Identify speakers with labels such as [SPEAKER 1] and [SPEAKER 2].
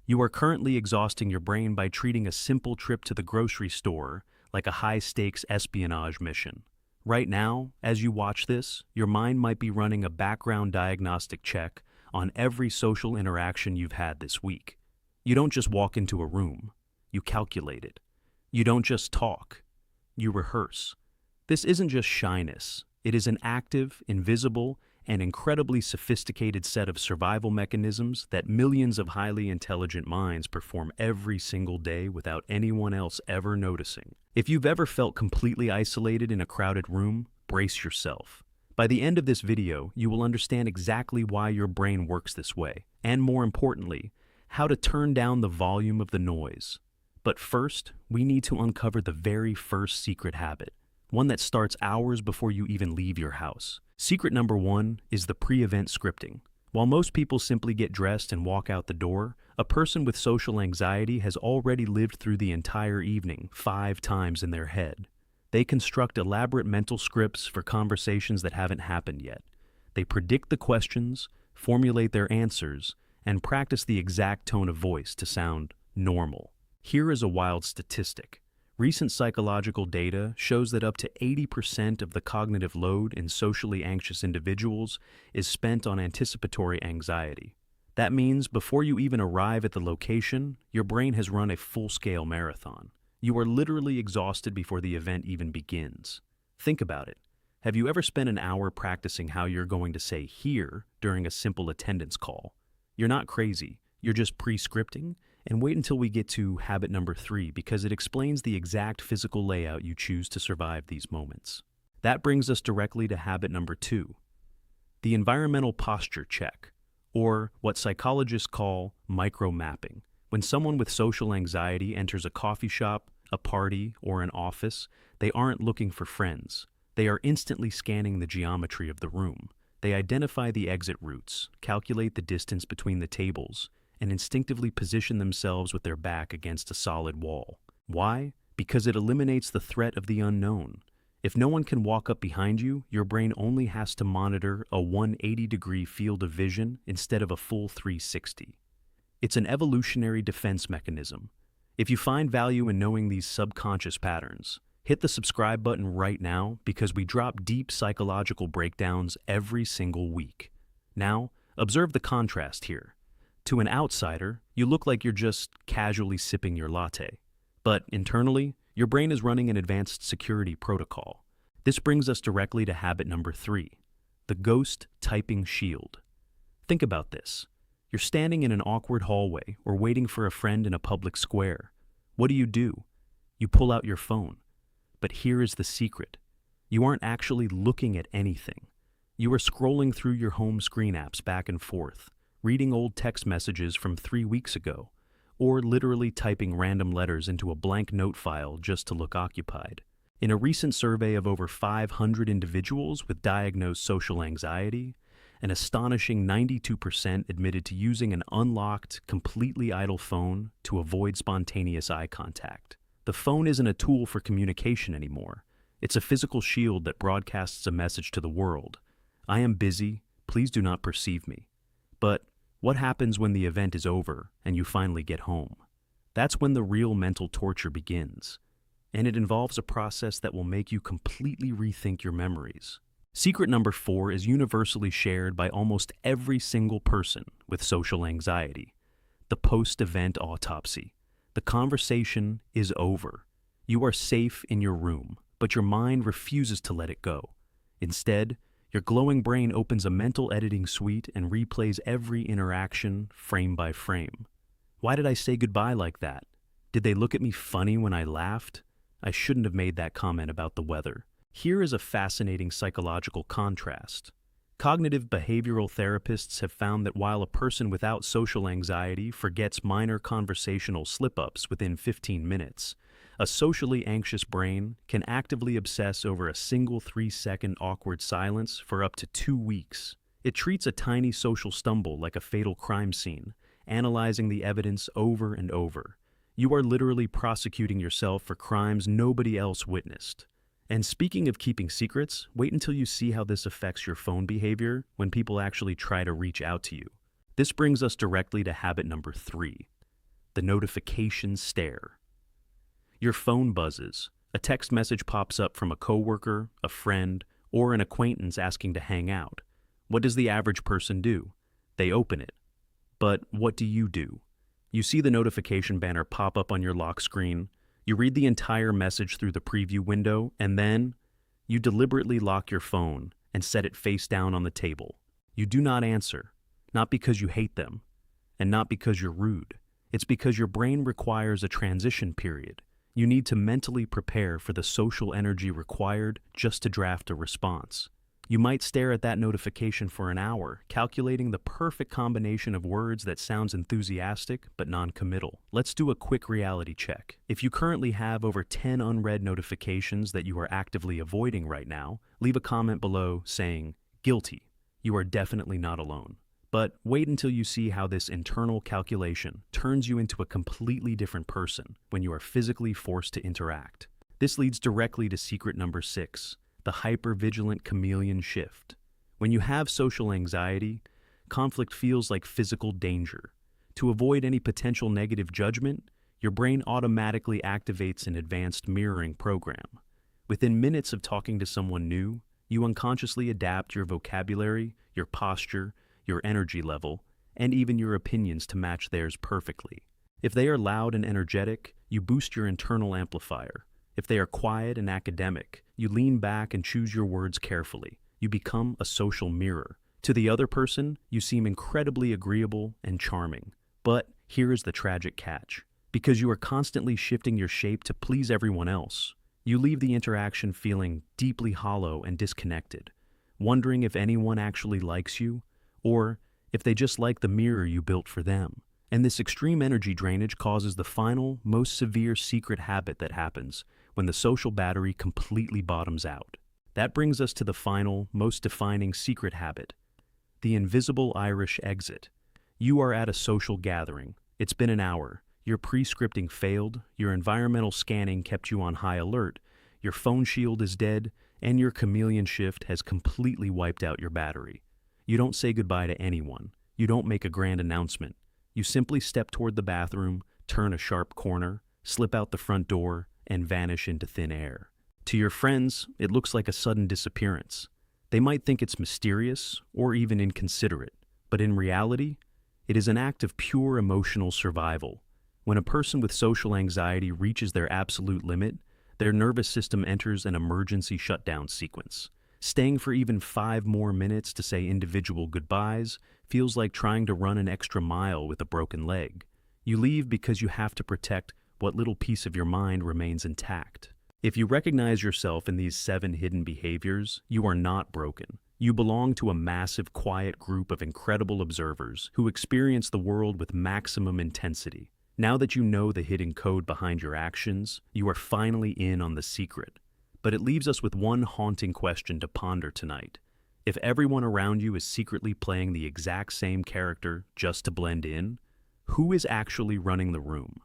[SPEAKER 1] You are currently exhausting your brain by treating a simple trip to the grocery store like a high-stakes espionage mission. Right now, as you watch this, your mind might be running a background diagnostic check on every social interaction you've had this week. You don't just walk into a room, you calculate it. You don't just talk, you rehearse. This isn't just shyness, it is an active, invisible, and incredibly sophisticated set of survival mechanisms that millions of highly intelligent minds perform every single day without anyone else ever noticing. If you've ever felt completely isolated in a crowded room, brace yourself. By the end of this video, you will understand exactly why your brain works this way, and more importantly, how to turn down the volume of the noise. But first, we need to uncover the very first secret habit, one that starts hours before you even leave your house. Secret number 1 is the pre-event scripting. While most people simply get dressed and walk out the door, a person with social anxiety has already lived through the entire evening 5 times in their head. They construct elaborate mental scripts for conversations that haven't happened yet. They predict the questions, formulate their answers, and practice the exact tone of voice to sound normal. Here is a wild statistic. Recent psychological data shows that up to 80% of the cognitive load in socially anxious individuals is spent on anticipatory anxiety. That means before you even arrive at the location, your brain has run a full-scale marathon. You are literally exhausted before the event even begins. Think about it. Have you ever spent an hour practicing how you're going to say "here" during a simple attendance call? You're not crazy. You're just pre-scripting. And wait until we get to habit number 3 because it explains the exact physical layout you choose to survive these moments. That brings us directly to habit number 2, the environmental posture check, or what psychologists call micro-mapping. When someone with social anxiety enters a coffee shop, a party, or an office, they aren't looking for friends. They are instantly scanning the geometry of the room. They identify the exit routes, calculate the distance between the tables, and instinctively position themselves with their back against a solid wall. Why? Because it eliminates the threat of the unknown. If no one can walk up behind you, your brain only has to monitor a 180-degree field of vision instead of a full 360. It's an evolutionary defense mechanism. If you find value in knowing these subconscious patterns, hit the subscribe button right now because we drop deep psychological breakdowns every single week. Now, observe the contrast here. To an outsider, you look like you're just casually sipping your latte. But internally, your brain is running an advanced security protocol. This brings us directly to habit number 3, the ghost typing shield. Think about this. You're standing in an awkward hallway or waiting for a friend in a public square. What do? You pull out your phone. But here is the secret. You aren't actually looking at anything. You are scrolling through your home screen apps back and forth, reading old text messages from 3 weeks ago, or literally typing random letters into a blank note file just to look occupied. In a recent survey of over 500 individuals with diagnosed social anxiety, an astonishing 92% admitted to using an unlocked, completely idle phone to avoid spontaneous eye contact. The phone isn't a tool for communication anymore. It's a physical shield that broadcasts a message to the world. I am busy, please do not perceive me. But what happens when the event is over and you finally get home? That's when the real mental torture begins. And it involves a process that will make you completely rethink your memories. Secret number 4 is universally shared by almost every single person with social anxiety. The post-event autopsy. The conversation is over. You are safe in your room, but your mind refuses to let it go. Instead, your glowing brain opens a mental editing suite and replays every interaction frame by frame. Why did I say goodbye like that? Did they look at me funny when I laughed? I shouldn't have made that comment about the weather. Here is a fascinating psychological contrast. Cognitive behavioral therapists have found that while a person without social anxiety forgets minor conversational slip-ups within 15 minutes, a socially anxious brain can actively obsess over a single 3-second awkward silence for up to 2 weeks. It treats a tiny social stumble like a fatal crime scene, analyzing the evidence over and over. You are literally prosecuting yourself for crimes nobody else witnessed. And speaking of keeping secrets, wait until you see how this affects your phone behavior when people actually try to reach out to you. This brings us directly to habit number 3, the notification stare. Your phone buzzes. A text message pops up from a coworker, a friend, or an acquaintance asking to hang out. What does the average person do? They open it. But what do? You see the notification banner pop up on your lock screen, you read the entire message through the preview window, and then you deliberately lock your phone and set it face down on the table. You do not answer, not because you hate them, and not because you're rude. It's because your brain requires a transition period. You need to mentally prepare for the social energy required just to draft a response. You might stare at that notification for an hour, calculating the perfect combination of words that sounds enthusiastic but non-committal. Let's do a quick reality check. If you currently have over 10 unread notifications that you are actively avoiding right now, leave a comment below saying, "Guilty." You are definitely not alone. But wait until you see how this internal calculation turns you into a completely different person when you are physically forced to interact. This leads directly to secret number 6. The hyper-vigilant chameleon shift. When you have social anxiety, conflict feels like physical danger. To avoid any potential negative judgment, your brain automatically activates an advanced mirroring program. Within minutes of talking to someone new, you unconsciously adapt your vocabulary, your posture, your energy level, and even your opinions to match theirs perfectly. If they are loud and energetic, you boost your internal amplifier. If they are quiet and academic, you lean back and choose your words carefully. You become a social mirror. To the other person, you seem incredibly agreeable and charming. But here is the tragic catch. Because you are constantly shifting your shape to please everyone else, you leave the interaction feeling deeply hollow and disconnected, wondering if anyone actually likes you, or if they just like the mirror you built for them. And this extreme energy drainage causes the final, most severe secret habit that happens when the social battery completely bottoms out. That brings us to the final, most defining secret habit, the invisible Irish exit. You are at a social gathering. It's been an hour. Your pre-scripting failed, your environmental scanning kept you on high alert, your phone shield is dead, and your chameleon shift has completely wiped out your battery. You don't say goodbye to anyone. You don't make a grand announcement. You simply step toward the bathroom, turn a sharp corner, slip out the front door, and vanish into thin air. To your friends, it looks like a sudden disappearance. They might think it's mysterious or even inconsiderate, but in reality, it is an act of pure emotional survival. When a person with social anxiety reaches their absolute limit, their nervous system enters an emergency shutdown sequence. Staying for even 5 more minutes to say individual goodbyes feels like trying to run an extra mile with a broken leg. You leave because you have to protect what little piece of your mind remains intact. If you recognize yourself in these 7 hidden behaviors, you are not broken. You belong to a massive, quiet group of incredible observers who experience the world with maximum intensity. Now that you know the hidden code behind your actions, you are finally in on the secret. But it leaves us with one haunting question to ponder tonight. If everyone around you is secretly playing the exact same character just to blend in, who is actually running the room?